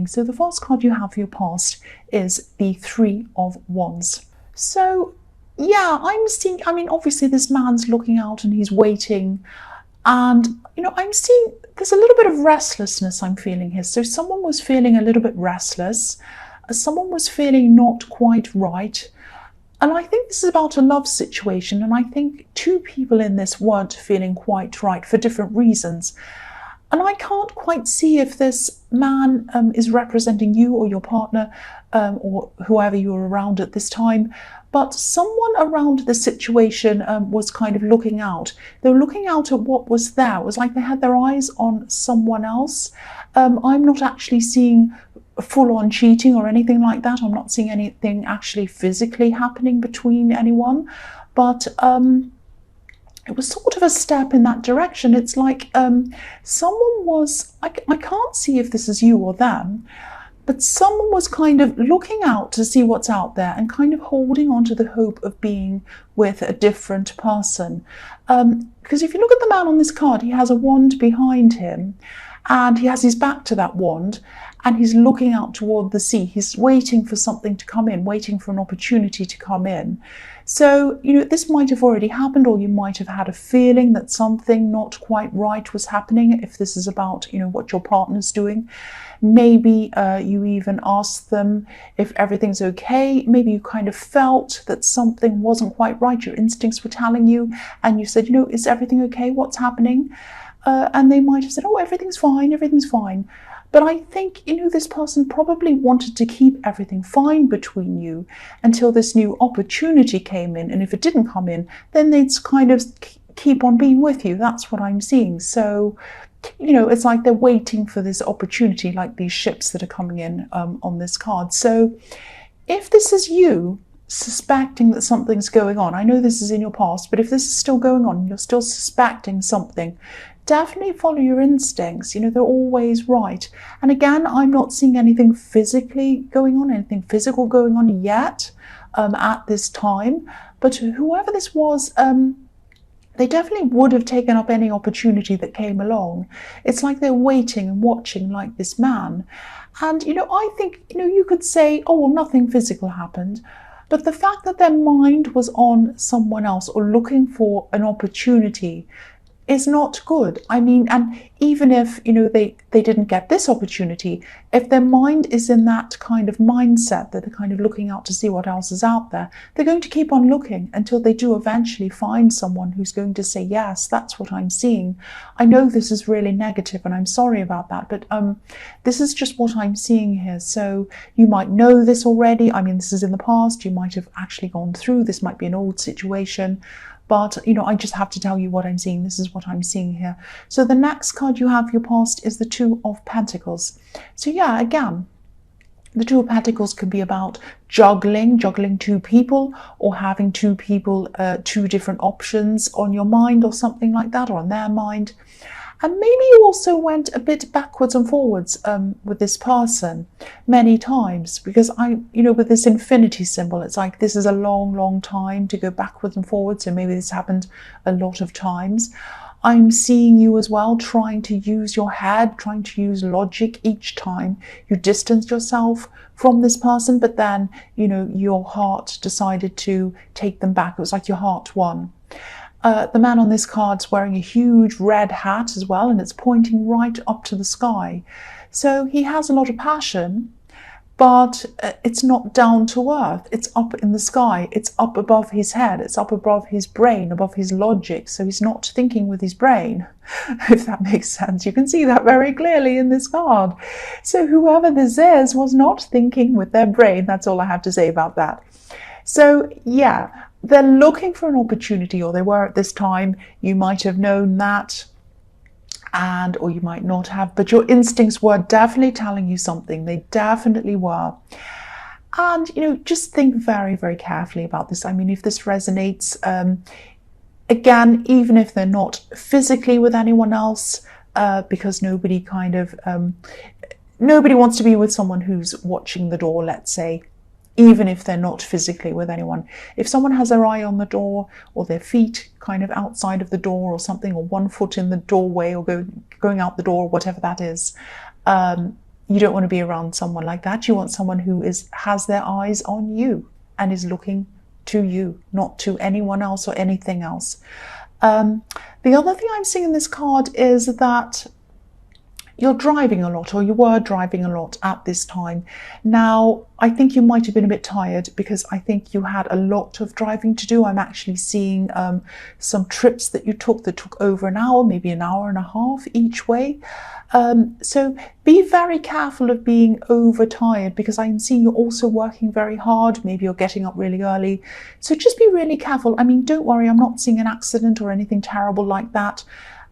happening. So the first card you have for your past is the Three of Wands. So yeah, I'm seeing, I mean, obviously this man's looking out and he's waiting. And, I'm seeing there's a little bit of restlessness I'm feeling here. So someone was feeling a little bit restless. Someone was feeling not quite right. And I think this is about a love situation. And I think two people in this weren't feeling quite right for different reasons. And I can't quite see if this man is representing you or your partner or whoever you were around at this time. But someone around the situation was kind of looking out. They were looking out at what was there. It was like they had their eyes on someone else. I'm not actually seeing full-on cheating or anything like that. I'm not seeing anything actually physically happening between anyone. But it was sort of a step in that direction. It's like someone was, I can't see if this is you or them, but someone was kind of looking out to see what's out there and kind of holding on to the hope of being with a different person. Because if you look at the man on this card, he has a wand behind him and he has his back to that wand and he's looking out toward the sea. He's waiting for something to come in, waiting for an opportunity to come in. So, this might have already happened, or you might have had a feeling that something not quite right was happening. If this is about, what your partner's doing, maybe you even asked them if everything's okay. Maybe you kind of felt that something wasn't quite right. Your instincts were telling you, and you said, is everything okay? What's happening? And they might have said, oh, everything's fine, everything's fine. But I think, this person probably wanted to keep everything fine between you until this new opportunity came in. And if it didn't come in, then they'd kind of keep on being with you. That's what I'm seeing. So, it's like they're waiting for this opportunity, like these ships that are coming in on this card. So if this is you suspecting that something's going on, I know this is in your past, but if this is still going on, you're still suspecting something, definitely follow your instincts. They're always right. And again, I'm not seeing anything physically going on, anything physical going on yet at this time. But whoever this was, they definitely would have taken up any opportunity that came along. It's like they're waiting and watching like this man. And, I think, you could say, oh, well, nothing physical happened. But the fact that their mind was on someone else or looking for an opportunity is not good. I mean, and even if, they didn't get this opportunity, if their mind is in that kind of mindset that they're kind of looking out to see what else is out there, they're going to keep on looking until they do eventually find someone who's going to say, yes, that's what I'm seeing. I know this is really negative and I'm sorry about that, but this is just what I'm seeing here. So you might know this already. I mean, this is in the past. You might have actually gone through. This might be an old situation. But, I just have to tell you what I'm seeing. This is what I'm seeing here. So the next card you have for your past is the Two of Pentacles. So yeah, again, the Two of Pentacles can be about juggling two people, or having two people, two different options on your mind or something like that, or on their mind. And maybe you also went a bit backwards and forwards with this person many times, because with this infinity symbol, it's like this is a long, long time to go backwards and forwards. So maybe this happened a lot of times. I'm seeing you as well trying to use your head, trying to use logic each time you distanced yourself from this person, but then, your heart decided to take them back. It was like your heart won. The man on this card's wearing a huge red hat as well, and it's pointing right up to the sky. So he has a lot of passion, but it's not down to earth. It's up in the sky. It's up above his head. It's up above his brain, above his logic. So he's not thinking with his brain, if that makes sense. You can see that very clearly in this card. So whoever this is was not thinking with their brain. That's all I have to say about that. So yeah, they're looking for an opportunity, or they were at this time. You might have known that, or you might not have, but your instincts were definitely telling you something. They definitely were. And, just think very, very carefully about this. I mean, if this resonates, again, even if they're not physically with anyone else, because nobody wants to be with someone who's watching the door, let's say, even if they're not physically with anyone. If someone has their eye on the door, or their feet kind of outside of the door or something, or one foot in the doorway, or going out the door, whatever that is, you don't want to be around someone like that. You want someone who has their eyes on you and is looking to you, not to anyone else or anything else. The other thing I'm seeing in this card is that you're driving a lot, or you were driving a lot at this time. Now, I think you might have been a bit tired because I think you had a lot of driving to do. I'm actually seeing some trips that you took that took over an hour, maybe an hour and a half each way. So be very careful of being overtired, because I'm seeing you're also working very hard. Maybe you're getting up really early. So just be really careful. I mean, don't worry, I'm not seeing an accident or anything terrible like that.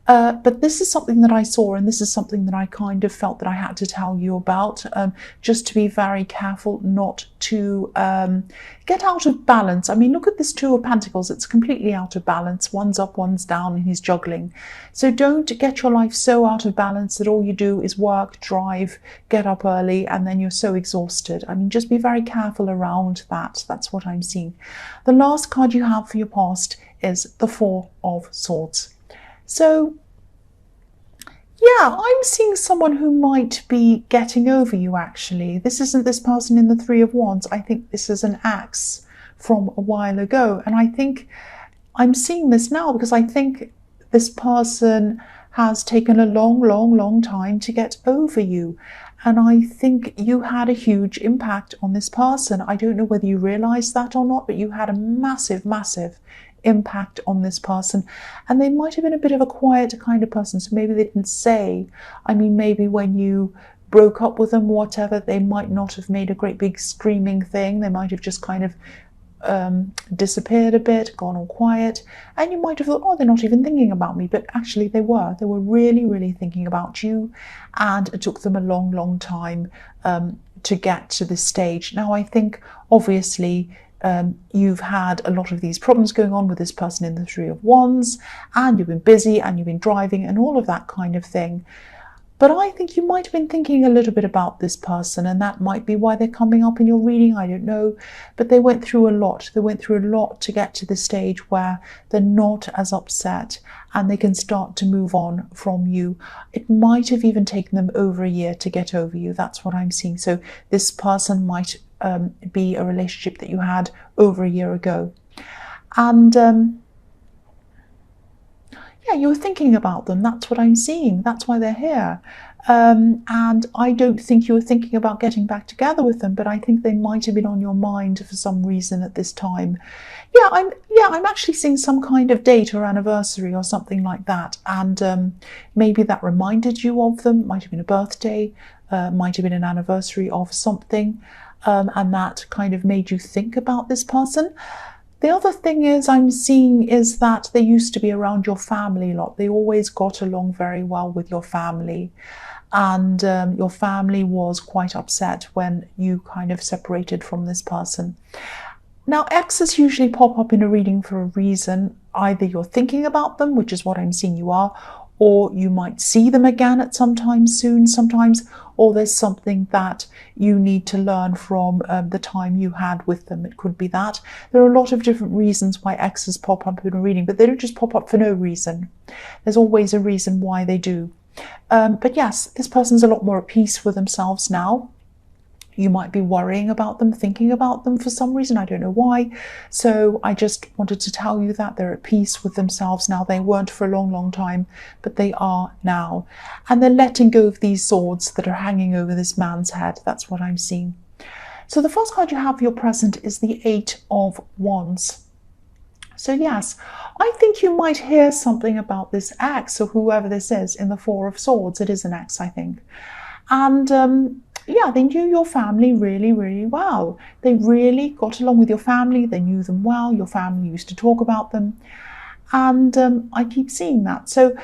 But this is something that I saw, and this is something that I kind of felt that I had to tell you about, just to be very careful not to get out of balance. I mean, look at this Two of Pentacles. It's completely out of balance. One's up, one's down, and he's juggling. So don't get your life so out of balance that all you do is work, drive, get up early, and then you're so exhausted. I mean, just be very careful around that. That's what I'm seeing. The last card you have for your past is the Four of Swords. So, yeah, I'm seeing someone who might be getting over you, actually. This isn't this person in the Three of Wands. I think this is an ex from a while ago. And I think I'm seeing this now because I think this person has taken a long time to get over you. And I think you had a huge impact on this person. I don't know whether you realize that or not, but you had a massive impact on this person, and they might have been a bit of a quiet kind of person, so maybe they didn't say. I mean, maybe when you broke up with them, whatever, they might not have made a great big screaming thing. They might have just kind of disappeared a bit, gone all quiet, and you might have thought, oh, they're not even thinking about me, but actually they were really thinking about you, and it took them a long time to get to this stage. Now, I think obviously you've had a lot of these problems going on with this person in the Three of Wands, and you've been busy and you've been driving and all of that kind of thing. But I think you might have been thinking a little bit about this person, and that might be why they're coming up in your reading. I don't know. But they went through a lot. They went through a lot to get to the stage where they're not as upset and they can start to move on from you. It might have even taken them over a year to get over you. That's what I'm seeing. So this person might be a relationship that you had over a year ago. And yeah, you were thinking about them. That's what I'm seeing. That's why they're here. And I don't think you were thinking about getting back together with them, but I think they might have been on your mind for some reason at this time. I'm actually seeing some kind of date or anniversary or something like that. And maybe that reminded you of them. Might have been a birthday, might have been an anniversary of something. And that kind of made you think about this person. The other thing is I'm seeing is that they used to be around your family a lot. They always got along very well with your family. And your family was quite upset when you kind of separated from this person. Now, exes usually pop up in a reading for a reason. Either you're thinking about them, which is what I'm seeing you are, or you might see them again at some time soon sometimes, or there's something that you need to learn from the time you had with them. It could be that. There are a lot of different reasons why exes pop up in a reading, but they don't just pop up for no reason. There's always a reason why they do. But yes, this person's a lot more at peace with themselves now. You might be worrying about them, thinking about them for some reason. I don't know why. So I just wanted to tell you that they're at peace with themselves now. They weren't for a long time, but they are now. And they're letting go of these swords that are hanging over this man's head. That's what I'm seeing. So the first card you have for your present is the Eight of Wands. So yes, I think you might hear something about this ex or whoever this is in the Four of Swords. It is an ex, I think. And yeah, they knew your family really well. They really got along with your family. They knew them well. Your family used to talk about them. And I keep seeing that. So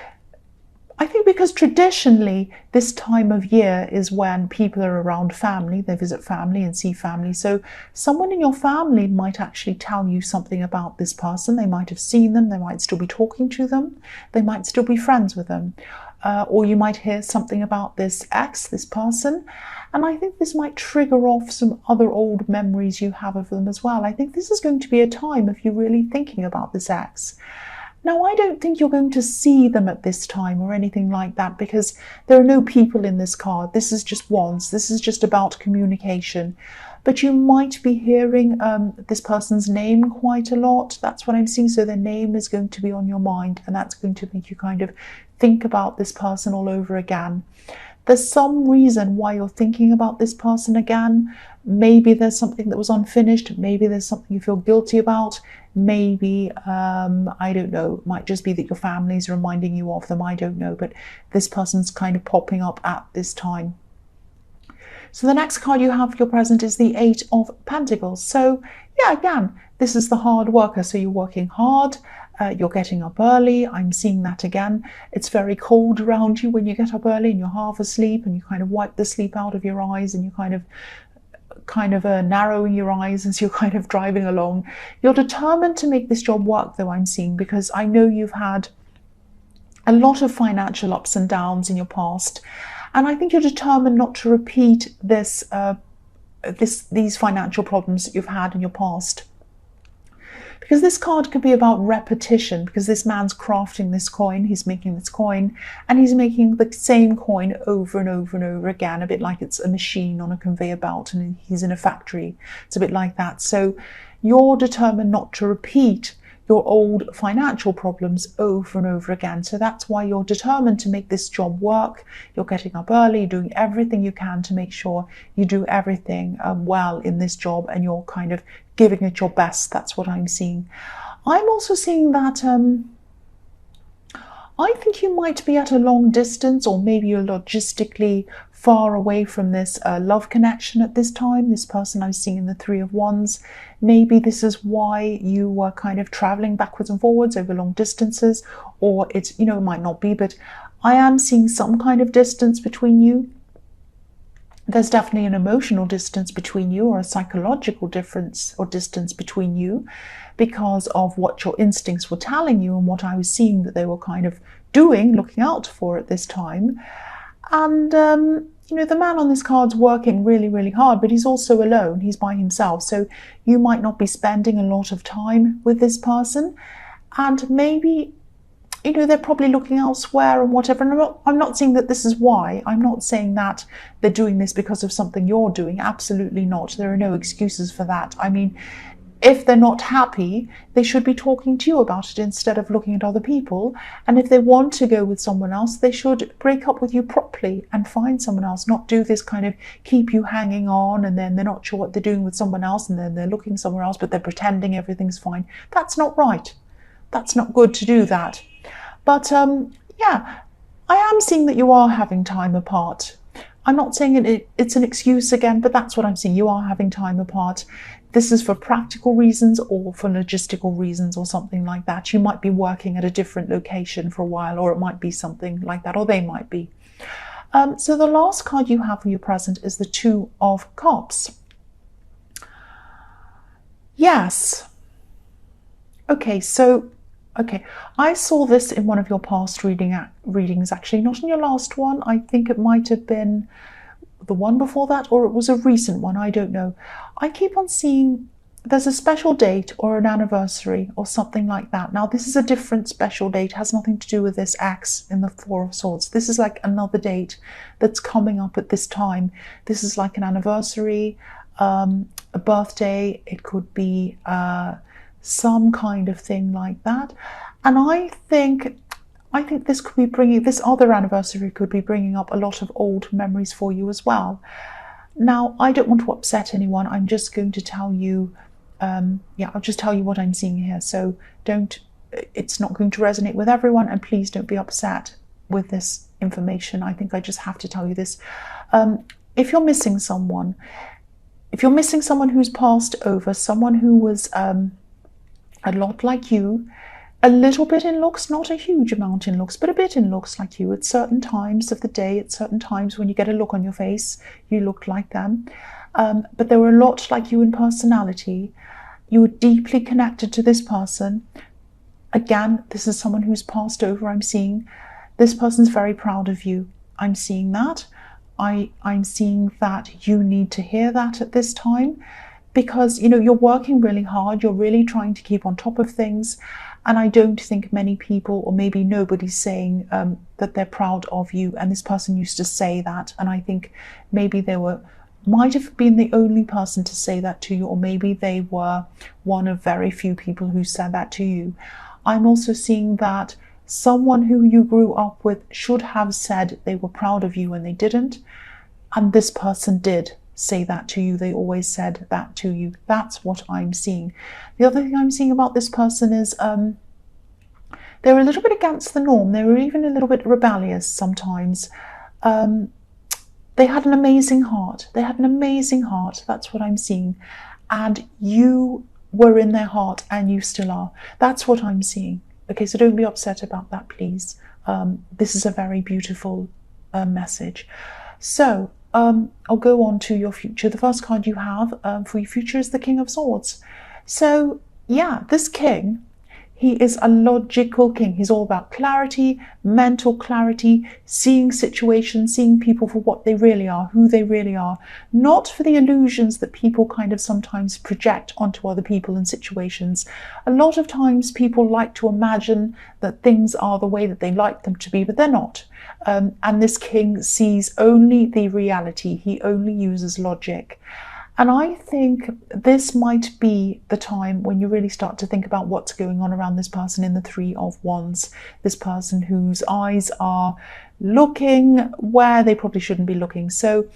I think because traditionally this time of year is when people are around family, they visit family and see family. So someone in your family might actually tell you something about this person. They might have seen them. They might still be talking to them. They might still be friends with them. Or you might hear something about this ex, this person. And I think this might trigger off some other old memories you have of them as well. I think this is going to be a time of you really thinking about this ex. Now, I don't think you're going to see them at this time or anything like that, because there are no people in this card. This is just wands. This is just about communication. But you might be hearing this person's name quite a lot. That's what I'm seeing. So their name is going to be on your mind, and that's going to make you kind of think about this person all over again. There's some reason why you're thinking about this person again. Maybe there's something that was unfinished. Maybe there's something you feel guilty about. Maybe, I don't know, it might just be that your family's reminding you of them. I don't know, but this person's kind of popping up at this time. So the next card you have for your present is the Eight of Pentacles. So yeah, again, this is the hard worker. So you're working hard, you're getting up early. I'm seeing that again. It's very cold around you when you get up early and you're half asleep, and you kind of wipe the sleep out of your eyes, and you kind of narrowing your eyes as you're kind of driving along. You're determined to make this job work, though, I'm seeing, because I know you've had a lot of financial ups and downs in your past. And I think you're determined not to repeat these financial problems that you've had in your past. Because this card could be about repetition, because this man's crafting this coin, he's making this coin, and he's making the same coin over and over and over again, a bit like it's a machine on a conveyor belt and he's in a factory. It's a bit like that. So you're determined not to repeat your old financial problems over and over again. So that's why you're determined to make this job work. You're getting up early, doing everything you can to make sure you do everything well in this job, and you're kind of giving it your best. That's what I'm seeing. I'm also seeing that I think you might be at a long distance, or maybe you're logistically far away from this love connection at this time. This person I'm seeing in the Three of Wands. Maybe this is why you were kind of traveling backwards and forwards over long distances, or it's, it might not be, but I am seeing some kind of distance between you. There's definitely an emotional distance between you, or a psychological difference or distance between you, because of what your instincts were telling you and what I was seeing that they were kind of doing, looking out for at this time. And, the man on this card's working really, really hard, but he's also alone. He's by himself. So you might not be spending a lot of time with this person. And maybe, they're probably looking elsewhere and whatever. And I'm not saying that this is why. I'm not saying that they're doing this because of something you're doing. Absolutely not. There are no excuses for that. I mean, if they're not happy, they should be talking to you about it instead of looking at other people. And if they want to go with someone else, they should break up with you properly and find someone else, not do this kind of keep you hanging on, and then they're not sure what they're doing with someone else, and then they're looking somewhere else, but they're pretending everything's fine. That's not right. That's not good to do that. But yeah, I am seeing that you are having time apart. I'm not saying it's an excuse again, but that's what I'm seeing. You are having time apart. This is for practical reasons or for logistical reasons or something like that. You might be working at a different location for a while, or it might be something like that, or they might be. So the last card you have for your present is the Two of Cups. Yes. Okay, I saw this in one of your past readings, actually, not in your last one. I think it might have been the one before that, or it was a recent one, I don't know. I keep on seeing there's a special date or an anniversary or something like that. Now, this is a different special date, has nothing to do with this X in the Four of Swords. This is like another date that's coming up at this time. This is like an anniversary, a birthday, it could be some kind of thing like that. And I think this could be this other anniversary could be bringing up a lot of old memories for you as well. Now, I don't want to upset anyone. I'm just going to tell you, I'll just tell you what I'm seeing here. So it's not going to resonate with everyone, and please don't be upset with this information. I think I just have to tell you this. If you're missing someone who's passed over, someone who was a lot like you, a little bit in looks, not a huge amount in looks, but a bit in looks like you at certain times of the day, at certain times when you get a look on your face, you look like them. But they were a lot like you in personality. You were deeply connected to this person. Again, this is someone who's passed over, I'm seeing. This person's very proud of you. I'm seeing that. I'm seeing that you need to hear that at this time, because you're working really hard, you're really trying to keep on top of things, And I don't think many people, or maybe nobody's saying that they're proud of you. And this person used to say that. And I think maybe they might have been the only person to say that to you, or maybe they were one of very few people who said that to you. I'm also seeing that someone who you grew up with should have said they were proud of you and they didn't. And this person did say that to you. They always said that to you. That's what I'm seeing. The other thing I'm seeing about this person is they're a little bit against the norm. They were even a little bit rebellious sometimes. They had an amazing heart. They had an amazing heart. That's what I'm seeing. And you were in their heart, and you still are. That's what I'm seeing. Okay, so don't be upset about that, please. This is a very beautiful message. So I'll go on to your future. The first card you have for your future is the King of Swords. So yeah, this king, he is a logical king. He's all about clarity, mental clarity, seeing situations, seeing people for what they really are, who they really are, not for the illusions that people kind of sometimes project onto other people and situations. A lot of times people like to imagine that things are the way that they like them to be, but they're not. And this king sees only the reality. He only uses logic. And I think this might be the time when you really start to think about what's going on around this person in the Three of Wands. This person whose eyes are looking where they probably shouldn't be looking. So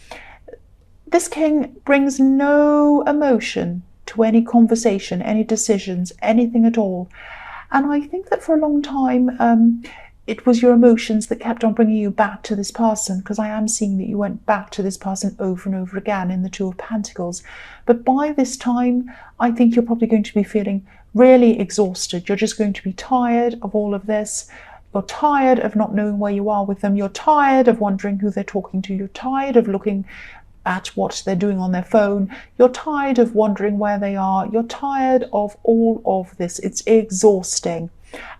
this king brings no emotion to any conversation, any decisions, anything at all. And I think that for a long time, it was your emotions that kept on bringing you back to this person, because I am seeing that you went back to this person over and over again in the Two of Pentacles. But by this time, I think you're probably going to be feeling really exhausted. You're just going to be tired of all of this. You're tired of not knowing where you are with them. You're tired of wondering who they're talking to. You're tired of looking at what they're doing on their phone. You're tired of wondering where they are. You're tired of all of this. It's exhausting.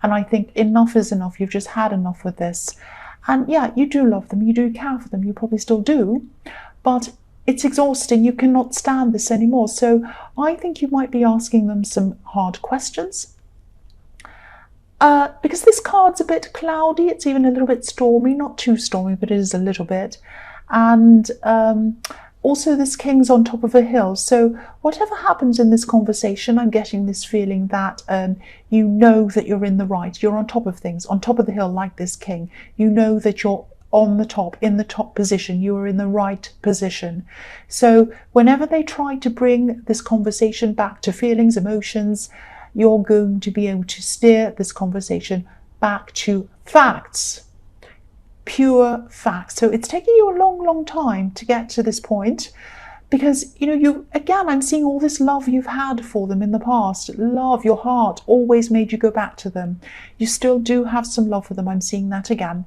And I think enough is enough. You've just had enough with this. And yeah, you do love them. You do care for them. You probably still do. But it's exhausting. You cannot stand this anymore. So I think you might be asking them some hard questions. Because this card's a bit cloudy. It's even a little bit stormy. Not too stormy, but it is a little bit. And also this king's on top of a hill. So whatever happens in this conversation, I'm getting this feeling that you know that you're in the right. You're on top of things, on top of the hill like this king. You know that you're on the top, in the top position. You are in the right position. So whenever they try to bring this conversation back to feelings, emotions, you're going to be able to steer this conversation back to facts. Pure facts. So it's taking you a long time to get to this point, because again, I'm seeing all this love you've had for them in the past. Love, your heart always made you go back to them. You still do have some love for them. I'm seeing that again.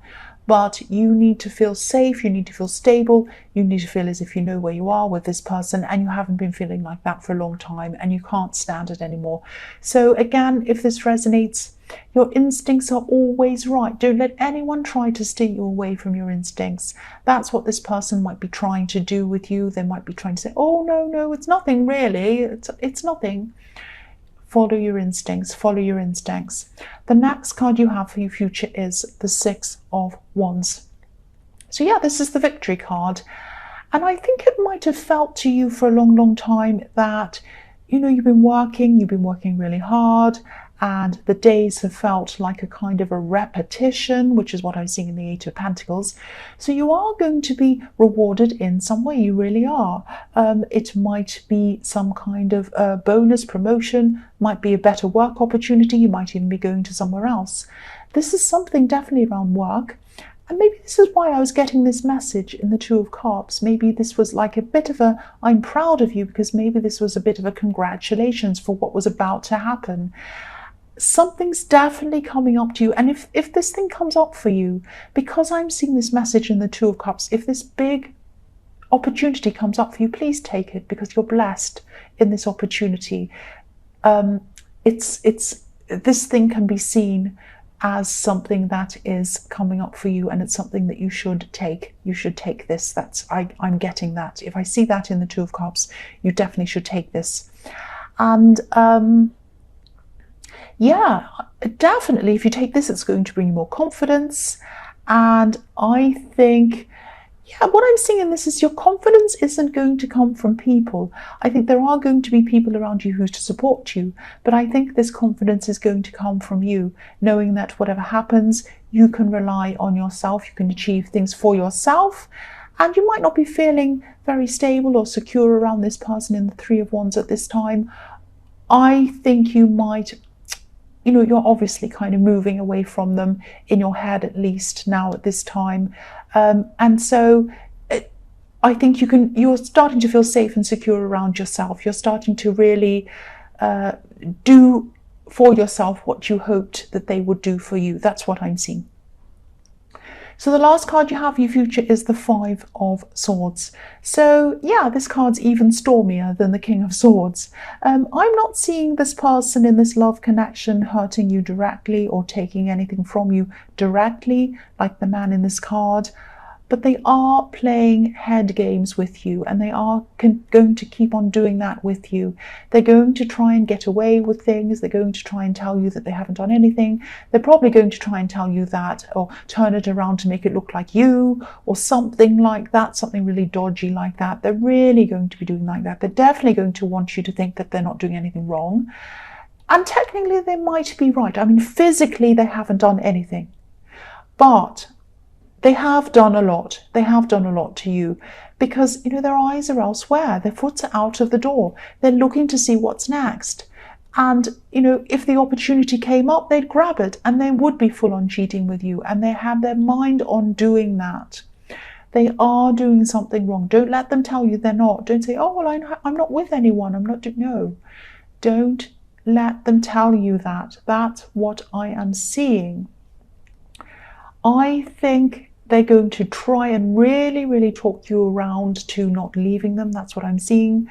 But you need to feel safe, you need to feel stable, you need to feel as if you know where you are with this person, and you haven't been feeling like that for a long time and you can't stand it anymore. So again, if this resonates, your instincts are always right. Don't let anyone try to steer you away from your instincts. That's what this person might be trying to do with you. They might be trying to say, oh, no, it's nothing really. It's nothing. Follow your instincts. Follow your instincts. The next card you have for your future is the Six of Wands. So yeah, this is the victory card. And I think it might have felt to you for a long time that, you've been working really hard, and the days have felt like a kind of a repetition, which is what I'm seeing in the Eight of Pentacles. So you are going to be rewarded in some way. You really are. It might be some kind of bonus, promotion, might be a better work opportunity. You might even be going to somewhere else. This is something definitely around work. And maybe this is why I was getting this message in the Two of Cups. Maybe this was like a bit of a, I'm proud of you, because maybe this was a bit of a congratulations for what was about to happen. Something's definitely coming up to you. And if this thing comes up for you, because I'm seeing this message in the Two of Cups, if this big opportunity comes up for you, please take it, because you're blessed in this opportunity. This thing can be seen as something that is coming up for you, and it's something that you should take. You should take this. I'm getting that. If I see that in the Two of Cups, you definitely should take this. And Yeah, definitely. If you take this, it's going to bring you more confidence. And I think, yeah, what I'm seeing in this is your confidence isn't going to come from people. I think there are going to be people around you who to support you, but I think this confidence is going to come from you, knowing that whatever happens, you can rely on yourself, you can achieve things for yourself, and you might not be feeling very stable or secure around this person in the Three of Wands at this time. I think you might, you're obviously kind of moving away from them in your head, at least now at this time. And so I think you're starting to feel safe and secure around yourself. You're starting to really do for yourself what you hoped that they would do for you. That's what I'm seeing. So the last card you have for your future is the Five of Swords. So yeah, this card's even stormier than the King of Swords. I'm not seeing this person in this love connection hurting you directly or taking anything from you directly, like the man in this card. But they are playing head games with you, and they are going to keep on doing that with you. They're going to try and get away with things. They're going to try and tell you that they haven't done anything. They're probably going to try and tell you that, or turn it around to make it look like you, or something like that, something really dodgy like that. They're really going to be doing like that. They're definitely going to want you to think that they're not doing anything wrong. And technically, they might be right. I mean, physically, they haven't done anything. But they have done a lot. They have done a lot to you because, their eyes are elsewhere. Their foot's are out of the door. They're looking to see what's next. And, if the opportunity came up, they'd grab it and they would be full on cheating with you. And they have their mind on doing that. They are doing something wrong. Don't let them tell you they're not. Don't say, oh, well, I'm not with anyone. I'm not doing, no. Don't let them tell you that. That's what I am seeing. I think they're going to try and really, really talk you around to not leaving them. That's what I'm seeing.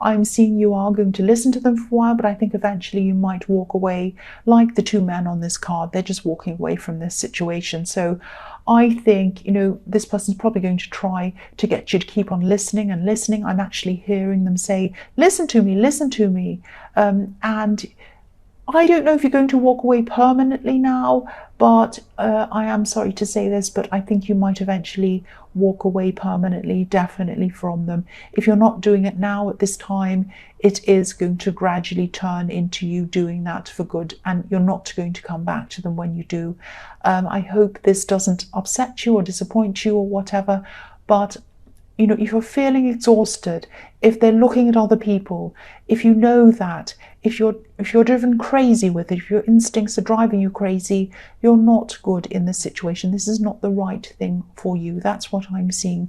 I'm seeing you are going to listen to them for a while, but I think eventually you might walk away like the two men on this card. They're just walking away from this situation. So I think, this person's probably going to try to get you to keep on listening and listening. I'm actually hearing them say, listen to me, listen to me. And I don't know if you're going to walk away permanently now, but I am sorry to say this, but I think you might eventually walk away permanently, definitely from them. If you're not doing it now at this time, it is going to gradually turn into you doing that for good, and you're not going to come back to them when you do. I hope this doesn't upset you or disappoint you or whatever, but if you're feeling exhausted, if they're looking at other people, if you know that, if you're driven crazy with it, if your instincts are driving you crazy, you're not good in this situation. This is not the right thing for you. That's what I'm seeing.